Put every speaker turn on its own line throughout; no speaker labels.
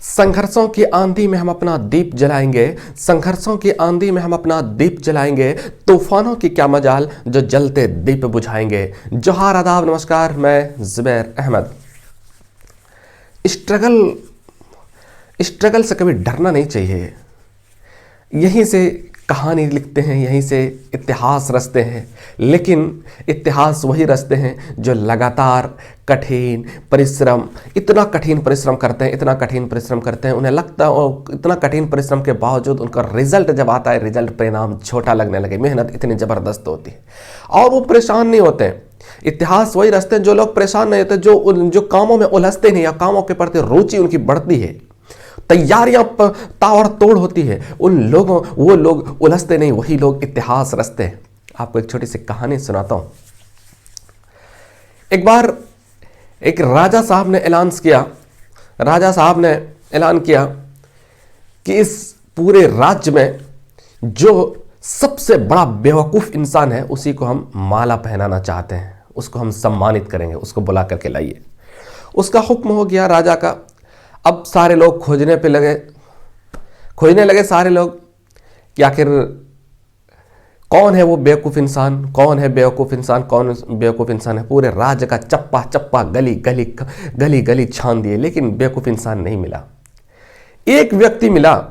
संघर्षों की आंधी में हम अपना दीप जलाएंगे, संघर्षों की आंधी में हम अपना दीप जलाएंगे, तूफानों की क्या मजाल जो जलते दीप बुझाएंगे। जोहार, आदाब, नमस्कार, मैं ज़ुबैर अहमद। स्ट्रगल से कभी डरना नहीं चाहिए। यहीं से कहानी लिखते हैं, यहीं से इतिहास रचते हैं, लेकिन इतिहास वही रचते हैं जो लगातार कठिन परिश्रम, इतना कठिन परिश्रम करते हैं, इतना कठिन परिश्रम करते हैं, उन्हें लगता है इतना कठिन परिश्रम के बावजूद उनका रिजल्ट जब आता है, रिजल्ट परिणाम छोटा लगने लगे। मेहनत इतनी ज़बरदस्त होती है और वो परेशान नहीं होते हैं। इतिहास वही रचते हैं जो लोग परेशान नहीं होते, जो कामों में उलझते नहीं या कामों के प्रति रुचि उनकी बढ़ती है, तैयारियां ताबड़ तोड़ होती है, वो लोग उलझते नहीं, वही लोग इतिहास रचते हैं। आपको एक छोटी सी कहानी सुनाता हूं। एक बार एक राजा साहब ने ऐलान किया कि इस पूरे राज्य में जो सबसे बड़ा बेवकूफ इंसान है उसी को हम माला पहनाना चाहते हैं, उसको हम सम्मानित करेंगे, उसको बुला करके लाइए। उसका हुक्म हो गया राजा का। अब सारे लोग खोजने लगे सारे लोग कि आखिर कौन है वो बेवकूफ़ इंसान, कौन बेवकूफ़ इंसान है। पूरे राज्य का चप्पा चप्पा गली गली छान दिए, लेकिन बेवकूफ़ इंसान नहीं मिला। एक व्यक्ति मिला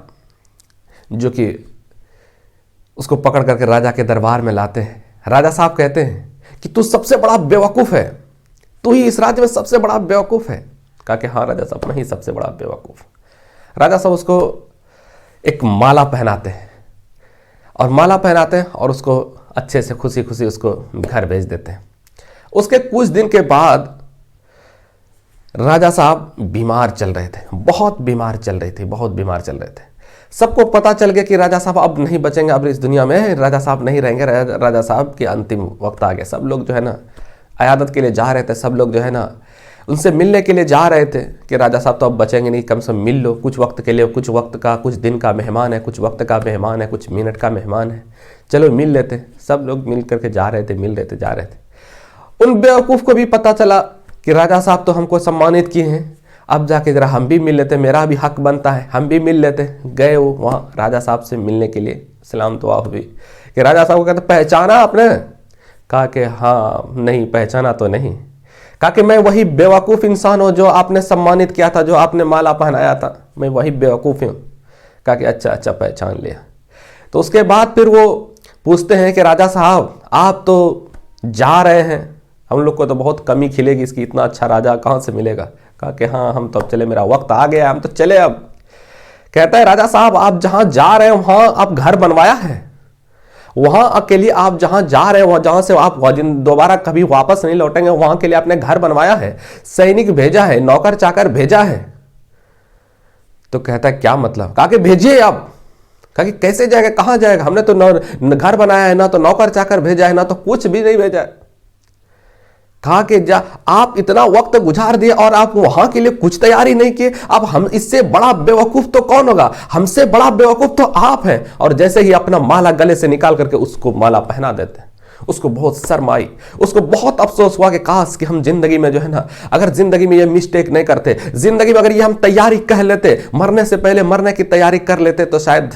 जो कि उसको पकड़ करके राजा के दरबार में लाते हैं। राजा साहब कहते हैं कि तू सबसे बड़ा बेवकूफ़ है, तू ही इस राज्य में सबसे बड़ा बेवकूफ़ है। कहा कि हाँ राजा साहब, मैं ही सबसे बड़ा बेवकूफ़। राजा साहब उसको एक माला पहनाते हैं और उसको अच्छे से खुशी खुशी उसको घर भेज देते हैं। उसके कुछ दिन के बाद राजा साहब बीमार चल रहे थे, बहुत बीमार चल रहे थे। सबको पता चल गया कि राजा साहब अब नहीं बचेंगे, अब इस दुनिया में राजा साहब नहीं रहेंगे, राजा साहब के अंतिम वक्त आ गया। सब लोग जो है ना अयादत के लिए जा रहे थे, सब लोग जो है ना उनसे मिलने के लिए जा रहे थे कि राजा साहब तो अब बचेंगे नहीं, कम से कम मिल लो कुछ वक्त के लिए, कुछ दिन का मेहमान है, कुछ वक्त का मेहमान है, कुछ मिनट का मेहमान है, चलो मिल लेते। सब लोग मिल करके जा रहे थे। उन बेवकूफ़ को भी पता चला कि राजा साहब तो हमको सम्मानित किए हैं, अब जाके जरा हम भी मिल लेते, मेरा भी हक बनता है, हम भी मिल लेते। गए वो वहाँ राजा साहब से मिलने के लिए, सलाम दुआ हुई कि राजा साहब को कहते पहचाना आपने? कहा कि हाँ, नहीं पहचाना तो नहीं। कहा कि मैं वही बेवकूफ़ इंसान हूँ जो आपने सम्मानित किया था, जो आपने माला पहनाया था, मैं वही बेवकूफ़ हूँ। कहा कि अच्छा पहचान लिया। तो उसके बाद फिर वो पूछते हैं कि राजा साहब आप तो जा रहे हैं, हम लोग को तो बहुत कमी खिलेगी इसकी, इतना अच्छा राजा कहाँ से मिलेगा। कहा कि हाँ हम तो अब चले, मेरा वक्त आ गया, हम तो चले अब। कहता है राजा साहब आप जहाँ जा रहे हैं वहाँ आप घर बनवाया है, वहां अकेले आप जहां जा रहे हो, जहां से आप दोबारा कभी वापस नहीं लौटेंगे, वहां के लिए आपने घर बनवाया है, सैनिक भेजा है, नौकर चाकर भेजा है। तो कहता है क्या मतलब? कहा कि भेजिए आप। कहा कि कैसे जाएगा, कहां जाएगा? हमने तो घर बनाया है, ना तो नौकर चाकर भेजा है, ना तो कुछ भी नहीं भेजा है। कहा कि आप इतना वक्त गुजार दिए और आप वहां के लिए कुछ तैयारी नहीं किए। अब हम इससे बड़ा बेवकूफ तो कौन होगा? हमसे बड़ा बेवकूफ तो आप हैं। और जैसे ही अपना माला गले से निकाल करके उसको माला पहना देते हैं। उसको बहुत शर्म आई, उसको बहुत अफसोस हुआ कि काश कि हम जिंदगी में जो है ना, अगर जिंदगी में ये मिस्टेक नहीं करते, जिंदगी में अगर ये हम तैयारी कर लेते, मरने से पहले मरने की तैयारी कर लेते, तो शायद